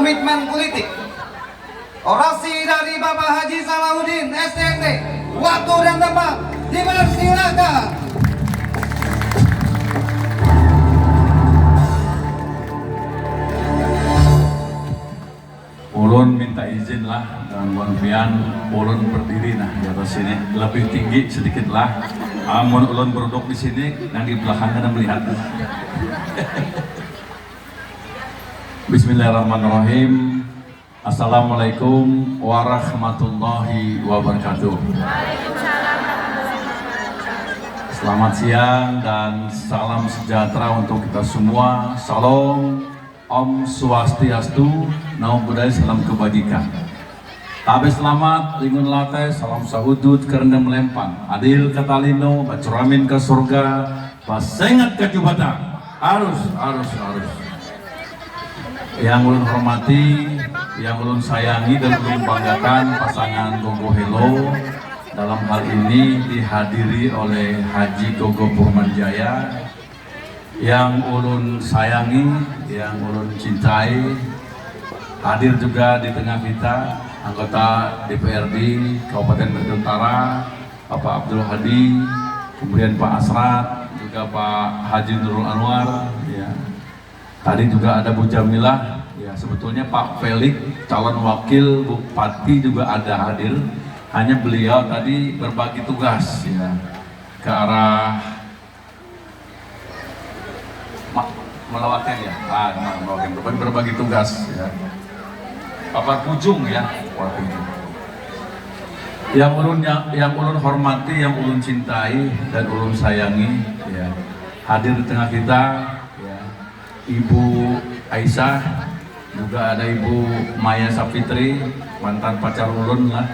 komitmen politik. Orasi dari Bapak Haji Salahuddin STT. Waktu dan tempat dipersilakan. Ulun minta izin lah dan Pian ulun berdiri nah di atas sini lebih tinggi sedikit lah. Amun ulun berduduk di sini yang di belakangnya melihat. Bismillahirrahmanirrahim. Assalamualaikum warahmatullahi wabarakatuh. Selamat siang dan salam sejahtera untuk kita semua. Salam. Om Swastiastu, Namo Buddhaya, salam kebajikan. Habis selamat, lingun latte, salam sahudut, karena melempang. Adil katalino, bacuramin ke surga, basengat ke jubatan. Harus. Yang ulun hormati, yang ulun sayangi dan ulun banggakan pasangan Gogo Hello. Dalam hal ini dihadiri oleh Haji Gogo Purmanjaya. Yang ulun sayangi, yang ulun cintai, hadir juga di tengah kita anggota DPRD Kabupaten Brebes Utara, Bapak Abdul Hadi, kemudian Pak Asrat, juga Pak Haji Nurul Anwar, ya. Tadi juga ada Bu Jamilah, ya. Sebetulnya Pak Felix calon wakil Bupati juga ada hadir, hanya beliau tadi berbagi tugas, ya, ke arah melawatkan ya, melawatkan berbagi tugas ya. Bapak Pujung ya, Bapak Pujung. Yang ulun hormati, yang ulun cintai dan ulun sayangi ya, hadir di tengah kita ya. Ibu Aisyah, juga ada Ibu Maya Sapitri, mantan pacar ulun lah.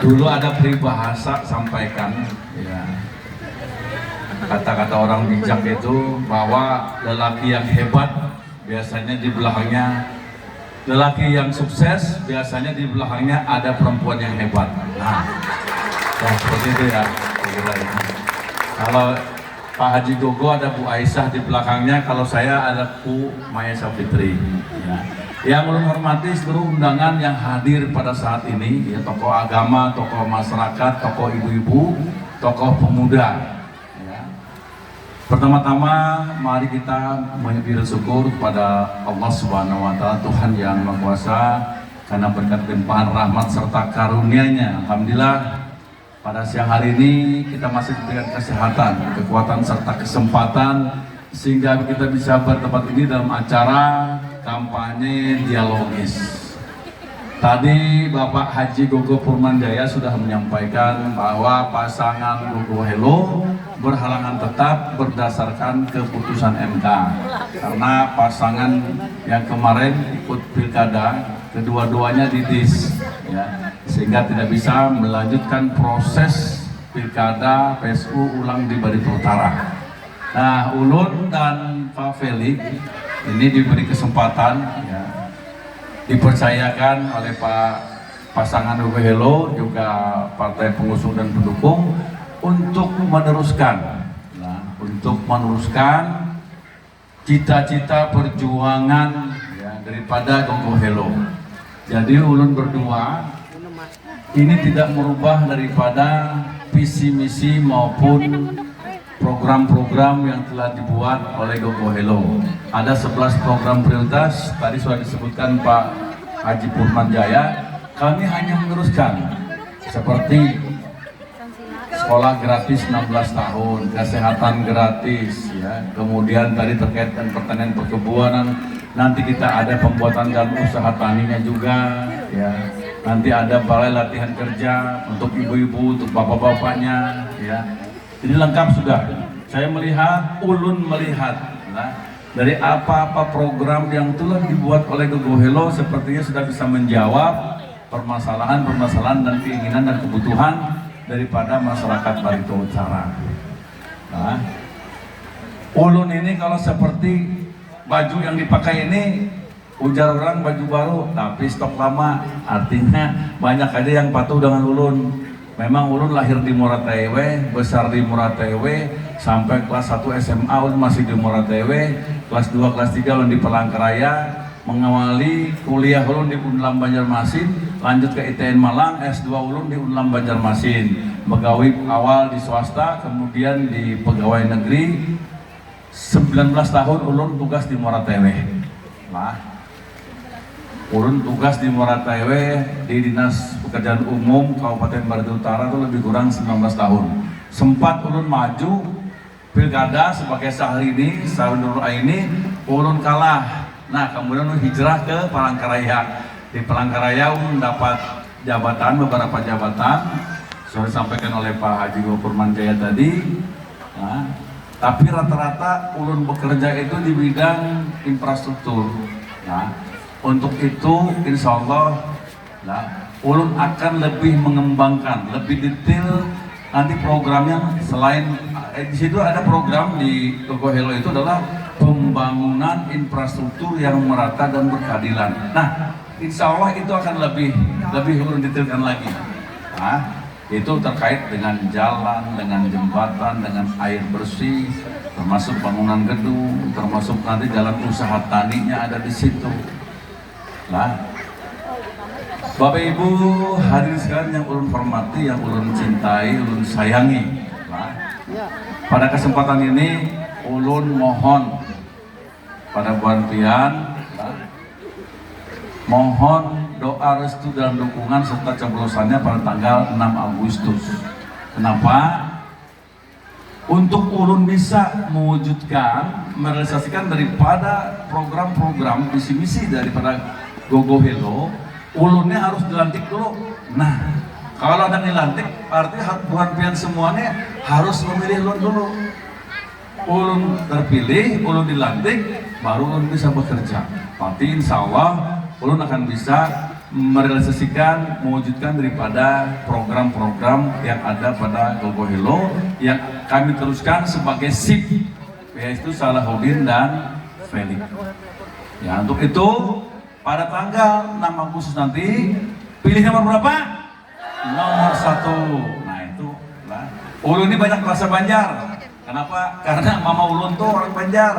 Dulu ada peribahasa sampaikan ya. Kata-kata orang bijak itu bahwa lelaki yang hebat biasanya di belakangnya, lelaki yang sukses biasanya di belakangnya ada perempuan yang hebat. Nah, seperti itu ya. Kalau Pak Haji Gogo ada Bu Aisyah di belakangnya, kalau saya ada Bu Maya Sapitri. Ya. Yang ulun hormati seluruh undangan yang hadir pada saat ini, ya, tokoh agama, tokoh masyarakat, tokoh ibu-ibu, tokoh pemuda. Pertama-tama mari kita mengucapkan syukur kepada Allah Subhanahu wa Ta'ala, Tuhan yang Maha Kuasa, karena berkat limpahan rahmat serta karunia-Nya. Alhamdulillah pada siang hari ini kita masih diberikan kesehatan, kekuatan serta kesempatan sehingga kita bisa bertempat ini dalam acara kampanye dialogis. Tadi Bapak Haji Gogo Purmanjaya sudah menyampaikan bahwa pasangan Gogo Hello berhalangan tetap berdasarkan keputusan MK, karena pasangan yang kemarin ikut pilkada kedua-duanya didis ya, sehingga tidak bisa melanjutkan proses pilkada PSU ulang di Barito Utara. Nah, ulun dan Pak Felix ini diberi kesempatan ya, dipercayakan oleh Pak pasangan Gogo Hello juga partai pengusung dan pendukung untuk meneruskan cita-cita perjuangan ya, daripada Gogo Hello. Jadi ulun berdua ini tidak merubah daripada visi misi maupun program-program yang telah dibuat oleh Gogo Hello. Ada 11 program prioritas, tadi sudah disebutkan Pak Haji Purmanjaya. Kami hanya meneruskan seperti sekolah gratis 16 tahun, kesehatan gratis ya. Kemudian tadi terkait dengan pertanian perkebunan, nanti kita ada pembuatan dan usaha taninya juga ya. Nanti ada balai latihan kerja untuk ibu-ibu, untuk bapak-bapaknya ya. Jadi lengkap sudah. Saya melihat, ulun melihat nah, dari apa-apa program yang telah dibuat oleh Gogo Hello sepertinya sudah bisa menjawab permasalahan-permasalahan dan keinginan dan kebutuhan daripada masyarakat Barito Utara. Nah, ulun ini kalau seperti baju yang dipakai ini, ujar orang baju baru tapi stok lama, artinya banyak aja yang patuh dengan ulun. Memang ulun lahir di Moratewe, besar di Moratewe, sampai kelas 1 SMA ulun masih di Moratewe, kelas 2, kelas 3 ulun di Palangkaraya, mengawali kuliah ulun di Unlam Banjarmasin, lanjut ke ITN Malang, S2 ulun di Unlam Banjarmasin, pegawai awal di swasta, kemudian di pegawai negeri. 19 tahun ulun tugas di Muara Tewe. Nah, ulun tugas di Muara Tewe di Dinas Pekerjaan Umum Kabupaten Barito Utara itu lebih kurang 19 tahun. Sempat ulun maju pilkada sebagai Syahrini, Syahrinur Aini, ulun kalah. Nah, kemudian ulun hijrah ke Palangkaraya. Di Palangkaraya ulun dapat jabatan, beberapa jabatan sudah disampaikan oleh Pak Haji Gopur Manjaya tadi. Nah, tapi rata-rata ulun bekerja itu di bidang infrastruktur. Nah, untuk itu insya Allah ulun akan lebih mengembangkan, lebih detail nanti programnya. Selain di situ ada program di Gogo Hello itu adalah pembangunan infrastruktur yang merata dan berkeadilan. Nah, insya Allah itu akan lebih ulun detailkan lagi. Nah, itu terkait dengan jalan, dengan jembatan, dengan air bersih, termasuk bangunan gedung, termasuk nanti jalan usaha taninya ada di situ. Nah, Bapak Ibu hadirin sekalian yang ulun hormati, yang ulun cintai, ulun sayangi. Nah, pada kesempatan ini ulun mohon pada bantuan, mohon doa restu dan dukungan serta coblosannya pada tanggal 6 Agustus. Kenapa? Untuk ulun bisa mewujudkan, merealisasikan daripada program-program misi-misi daripada Gogo Hello, ulunnya harus dilantik dulu. Nah, kalau ada dilantik, artinya bukan pian semuanya harus memilih ulun dulu. Ulun terpilih, ulun dilantik, baru ulun bisa bekerja. Tapi insya Allah ulun akan bisa merealisasikan, mewujudkan daripada program-program yang ada pada Gogo Hello yang kami teruskan sebagai SIP, yaitu Salahuddin dan Felix. Ya, untuk itu pada tanggal 6 Agustus nanti pilih nomor berapa? Nomor 1. Nah itu lah. Ulun ini banyak bahasa Banjar. Kenapa? Karena mama ulun tuh orang Banjar.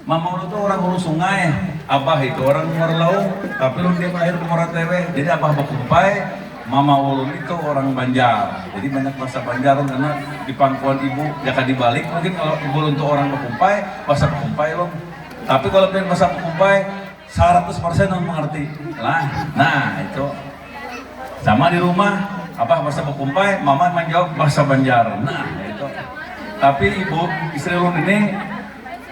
Mama ulun tuh orang Hulu Sungai, abah itu orang Muarlau, tapi ulun dia lahir di Muara Tewe. Jadi abah Bakumpai, mama ulun itu orang Banjar. Jadi banyak bahasa Banjar karena di pangkuan ibu jika dibalik mungkin kalau ibu ulun tuh orang Bakumpai, bahasa Bakumpai ulun. Tapi kalau dia bahasa Bakumpai 100% ulun mengerti. Nah itu sama di rumah abah bahasa Bakumpai, mama menjawab bahasa Banjar. Nah itu. Tapi ibu istri ulun ini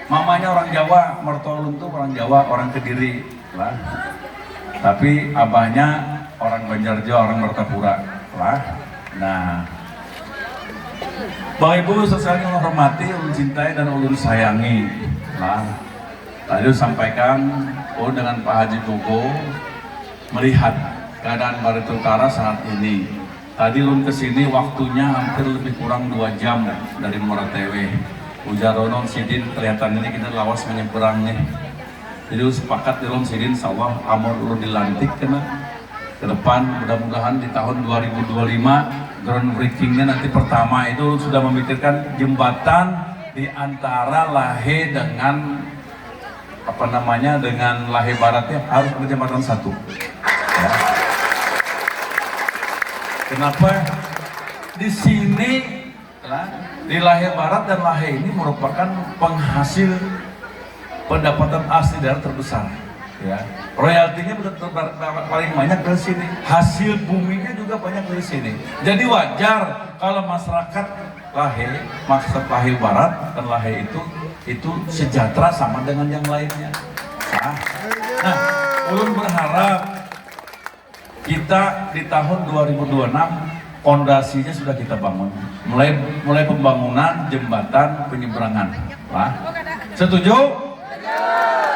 mamanya orang Jawa, mertua ulun tuh orang Jawa, orang Kediri lah. Tapi abahnya orang Banjarjo, orang Mertapura lah. Nah, Bapak Ibu sekalian yang hormati, ulun cintai dan ulun sayangi lah. Tadi sampaikan dengan Pak Haji Gogo melihat keadaan Barito Utara saat ini. Tadi ulun kesini waktunya hampir lebih kurang 2 jam dari Muara Tewe. Ujaronon Sidin kelihatan ini kita lawas menyeberang nih. Jadi sepakat di Sidin sawah amor ulun dilantik kena ke depan, mudah-mudahan di tahun 2025 groundbreakingnya nanti pertama itu sudah memikirkan jembatan di antara Lahe dengan dengan Lahe Baratnya harus ada jembatan satu. Ya. Kenapa? Di sini di Lahe Barat dan Lahe ini merupakan penghasil pendapatan asli daerah terbesar. Ya, royaltinya paling banyak dari sini. Hasil buminya juga banyak dari sini. Jadi wajar kalau masyarakat Lahe Barat dan Lahe itu sejahtera sama dengan yang lainnya. Nah, ulun berharap kita di tahun 2026 fondasinya sudah kita bangun, mulai pembangunan jembatan penyeberangan. Setuju?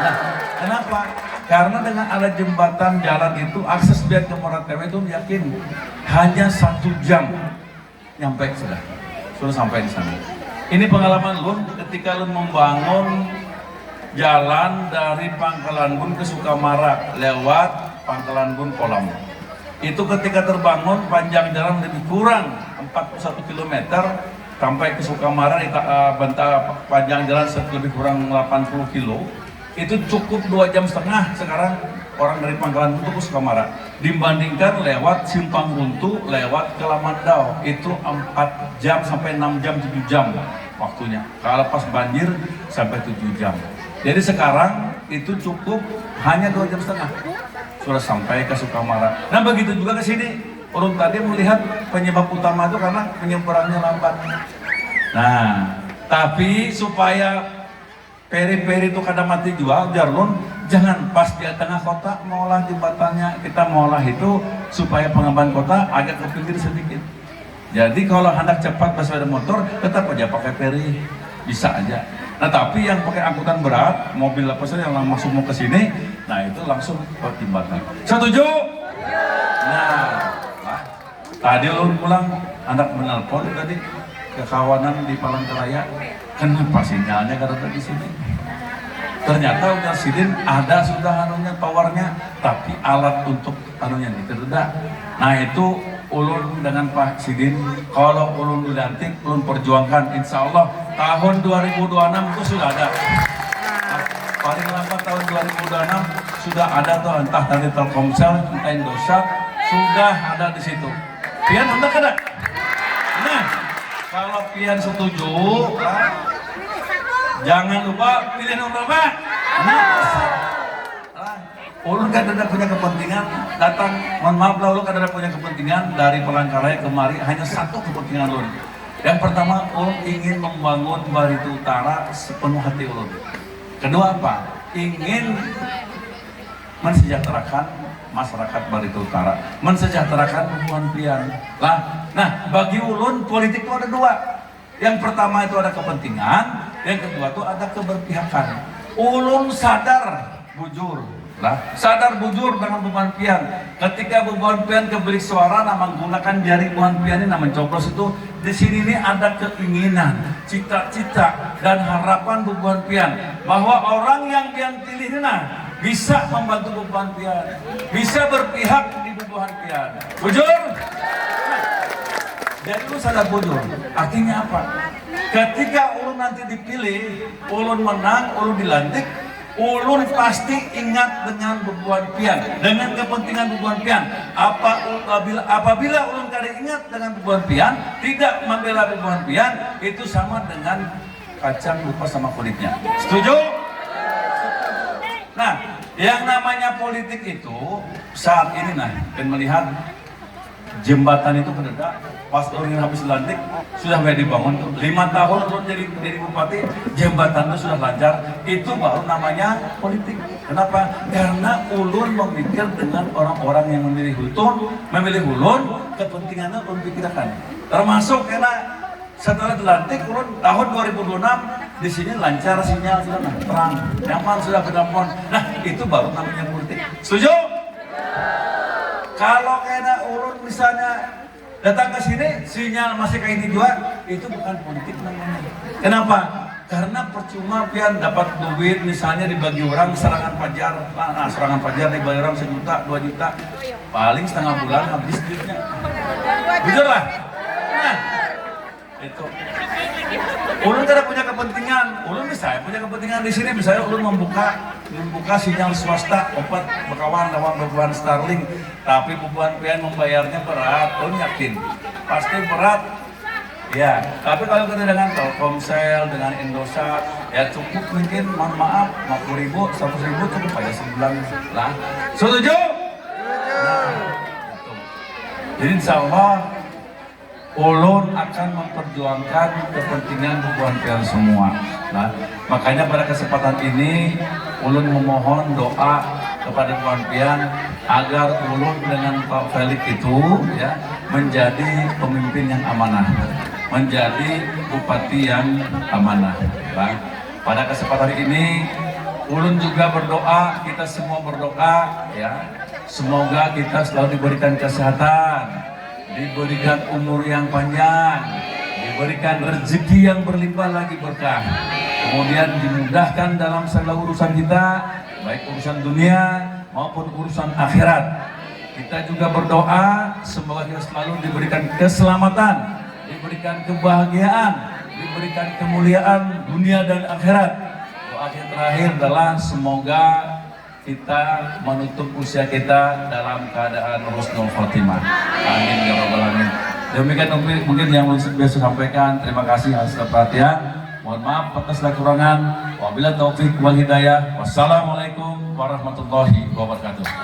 Nah, kenapa? Karena dengan ada jembatan jalan itu akses biar ke Muara Tewe itu yakin hanya 1 jam nyampe sudah sampai di sana. Ini pengalaman Lun ketika Lun membangun jalan dari Pangkalan Bun ke Sukamara lewat Pangkalan Bun Kolam. Itu ketika terbangun panjang jalan lebih kurang 41 km sampai ke Sukamara panjang jalan lebih kurang 80 km. itu cukup 2,5 jam sekarang orang dari Pangkalan Buntu ke Sukamara, dibandingkan lewat Simpang Buntu lewat ke Lamandau itu 4 jam sampai 6 jam 7 jam waktunya. Kalau pas banjir sampai 7 jam. Jadi sekarang itu cukup hanya 2,5 jam sudah sampai ke Sukamara. Nah begitu juga ke sini. Ulun tadi melihat penyebab utama itu karena penyeberangannya lambat. Nah, tapi supaya peri-peri itu kada mati jual, Jarlun jangan pas di tengah kota mengolah jembatannya, kita mengolah itu supaya pengembangan kota agak ke pinggir sedikit. Jadi kalau hendak cepat bersepeda motor tetap aja pakai peri, bisa aja. Nah tapi yang pakai angkutan berat, mobil apa saja yang langsung mau ke sini, nah itu langsung ke jembatan. Setuju? Nah, tadi ulun pulang anak menelpon tadi ke kawanan di Palangkaraya, kenapa sinyalnya karena di sini? Ternyata udah sidin ada sudah anunya powernya, tapi alat untuk anunya tidak. Nah itu ulun dengan Pak Sidin, kalau ulun dilantik, ulun perjuangkan, insya Allah tahun 2026 itu sudah ada. Nah, paling lambat tahun 2026 sudah ada tuh, entah dari Telkomsel, entah Indosat, sudah ada di situ. Pian hendak ada? Nah, kalau pian setuju, jangan lupa pilih nomor berapa? Ulun kan ada punya kepentingan datang, mohon maaf lah ulun kan ada punya kepentingan dari Palangkaraya kemari hanya satu kepentingan ulun. Yang pertama ulun ingin membangun Barito Utara sepenuh hati ulun. Kedua apa? Ingin mensejahterakan masyarakat Barito Utara, mensejahterakan hubungan pian. Nah bagi ulun politik itu ada dua. Yang pertama itu ada kepentingan, yang kedua itu ada keberpihakan. Ulun sadar bujur. Sadar bujur dengan beban pian. Ketika beban pian kebelik suara, nama menggunakan jari beban pian ini, nama mencoblos itu. Di sini ini ada keinginan, cita-cita dan harapan beban pian bahwa orang yang pian pilih ini bisa membantu beban pian, bisa berpihak di beban pian. Bujur? Jadi lu sadar bujur. Artinya apa? Ketika ulun nanti dipilih, ulun menang, ulun dilantik, ulun pasti ingat dengan bebuan pian, dengan kepentingan bebuan pian. Apabila ulun kada ingat dengan bebuan pian, tidak membela bebuan pian, itu sama dengan kacang lupa sama kulitnya. Setuju? Nah, yang namanya politik itu saat ini dan melihat jembatan itu kededa, pas orang habis lantik sudah mulai dibangun tuh 5 tahun turun jadi bupati, jembatan itu sudah lancar, itu baru namanya politik. Kenapa? Karena ulun memikir dengan orang-orang yang memilih ulun, kepentingannya ulun pikirkan. Termasuk karena setelah dilantik ulun tahun 2026 di sini lancar sinyal sudah terang, nyaman sudah kedapon. Nah itu baru namanya politik. Setuju? Kalau kena ulun misalnya datang ke sini, sinyal masih kayak ini juga, itu bukan politik namanya. Kenapa? Karena percuma pian dapat duit misalnya dibagi orang serangan fajar, serangan fajar dibagi orang 1 juta, 2 juta, paling setengah bulan habis duitnya. Jujur lah. Nah, itu. Ulun tidak punya kepentingan, ulun misalnya punya kepentingan di sini, misalnya ulun membuka sinyal swasta, opat berkawan lawan beban Starlink, tapi beban pian membayarnya berat, ulun yakin pasti berat. Ya, tapi kalau kita dengan Telkomsel, dengan Indosat, ya cukup mungkin, mohon maaf, 50.000, 100.000 cukup aja sebulan lah. Setuju? Nah, itu. Jadi insya Allah ulun akan memperjuangkan kepentingan bebuan pian semua. Nah, makanya pada kesempatan ini ulun memohon doa kepada bebuan pian agar ulun dengan Pak Felix itu ya menjadi pemimpin yang amanah, menjadi bupati yang amanah. Nah, pada kesempatan ini ulun juga berdoa, kita semua berdoa ya, semoga kita selalu diberikan kesehatan, diberikan umur yang panjang, diberikan rezeki yang berlimpah lagi berkah, kemudian dimudahkan dalam segala urusan kita, baik urusan dunia maupun urusan akhirat. Kita juga berdoa semoga kita selalu diberikan keselamatan, diberikan kebahagiaan, diberikan kemuliaan dunia dan akhirat. doa kita terakhir adalah semoga kita menutup usia kita dalam keadaan husnul khotimah. Amin ya rabbal alamin. Demikian mungkin yang biasa sampaikan. Terima kasih atas perhatian. Mohon maaf atas kekurangan. Wabillahi taufik wal hidayah. Wassalamualaikum warahmatullahi wabarakatuh.